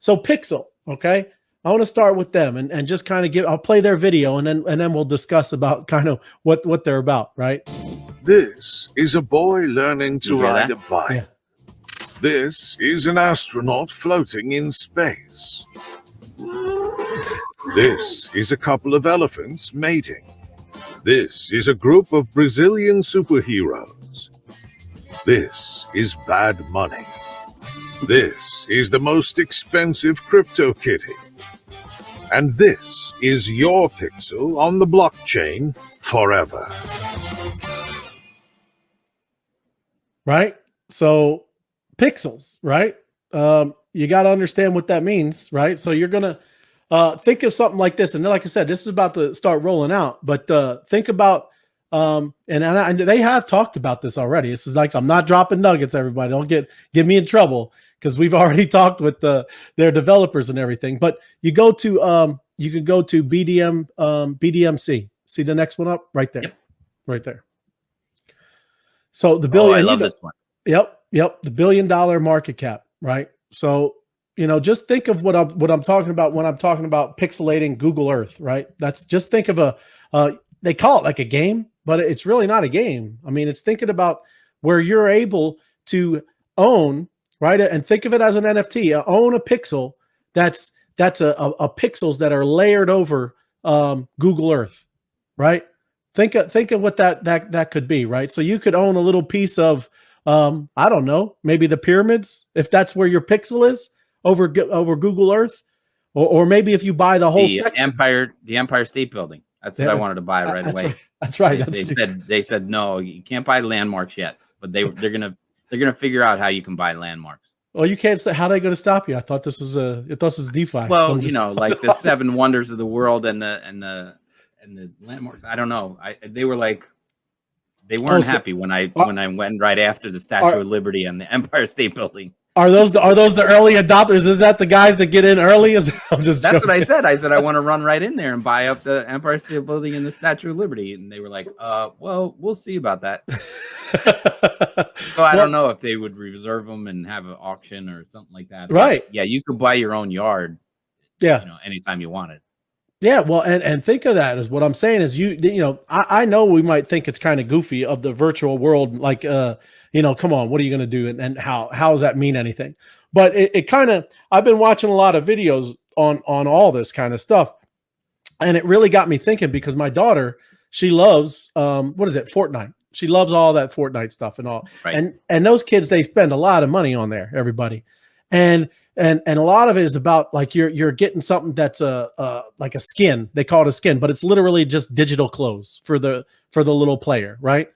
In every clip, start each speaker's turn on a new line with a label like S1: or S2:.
S1: So Pixel, okay? I want to start with them and just kind of I'll play their video and then we'll discuss about kind of what they're about, right?
S2: This is a boy learning to ride a bike.
S1: Yeah.
S2: This is an astronaut floating in space. This is a couple of elephants mating. This is a group of Brazilian superheroes. This is bad money. This is the most expensive crypto kitty. And this is your pixel on the blockchain forever.
S1: Right? So pixels, right? You got to understand what that means, right? So you're going to think of something like this. And like I said, this is about to start rolling out, but think about, and they have talked about this already. This is like, I'm not dropping nuggets, everybody. Don't get me in trouble, because we've already talked with their developers and everything. But you go to you can go to BDMC. See the next one up right there,
S3: yep.
S1: Right there. So the billion.
S3: I love this one.
S1: Yep. The $1 billion market cap, right? So just think of what I'm talking about when I'm talking about pixelating Google Earth, right? That's just think of they call it like a game, but it's really not a game. I mean, it's thinking about where you're able to own. Right, and think of it as an NFT. Own a pixel that's a pixels that are layered over Google Earth, right? Think of what that could be, right? So you could own a little piece of I don't know, maybe the pyramids, if that's where your pixel is over Google Earth, or maybe if you buy the whole section.
S3: The Empire State Building. That's what I wanted to buy right away.
S1: Right. That's right.
S3: They said no, you can't buy landmarks yet, but they're gonna figure out how you can buy landmarks.
S1: Well, you can't say, how are they going to stop you? I thought this was DeFi.
S3: Well, like the 7 wonders of the world and the landmarks. I don't know. They were like, they weren't happy when I went right after the Statue of Liberty and the Empire State Building.
S1: Are those the early adopters? Is that the guys that get in early? That's
S3: joking. What I said. I said I want to run right in there and buy up the Empire State Building and the Statue of Liberty, and they were like, well, we'll see about that. So I don't know if they would reserve them and have an auction or something like that.
S1: Right?
S3: But yeah, you could buy your own yard.
S1: Yeah.
S3: Anytime you wanted.
S1: Yeah, well, and think of that as what I'm saying is I know we might think it's kind of goofy of the virtual world, like come on, what are you going to do, and how does that mean anything? But it kind of, I've been watching a lot of videos on all this kind of stuff, and it really got me thinking, because my daughter, she loves Fortnite. She loves all that Fortnite stuff and all,
S3: right.
S1: And those kids, they spend a lot of money on there, everybody, and a lot of it is about like you're getting something that's like a skin. They call it a skin, but it's literally just digital clothes for the little player, right?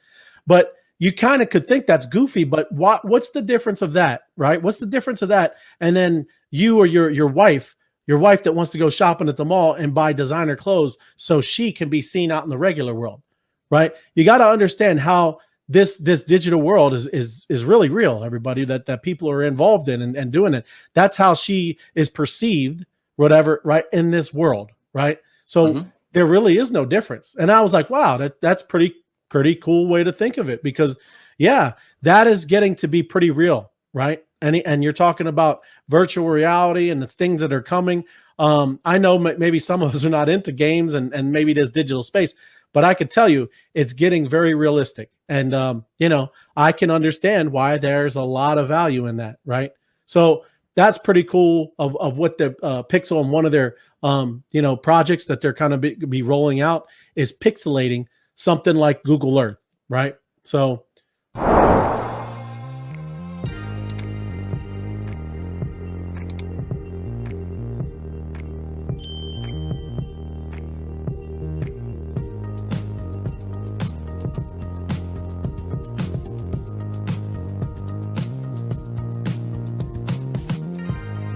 S1: But you kind of could think that's goofy, but what's the difference of that, right? What's the difference of that? And then you or your wife that wants to go shopping at the mall and buy designer clothes so she can be seen out in the regular world, right? You got to understand how this digital world is really real, everybody, that people are involved in and doing it. That's how she is perceived, whatever, right, in this world, right? So there really is no difference. And I was like, wow, that's pretty cool way to think of it, because yeah, that is getting to be pretty real, right? And you're talking about virtual reality and it's things that are coming. I know maybe some of us are not into games and maybe this digital space, but I could tell you it's getting very realistic. And, I can understand why there's a lot of value in that, right? So that's pretty cool of what the Pixel and one of their, projects that they're kind of be rolling out is pixelating something like Google Earth, right? So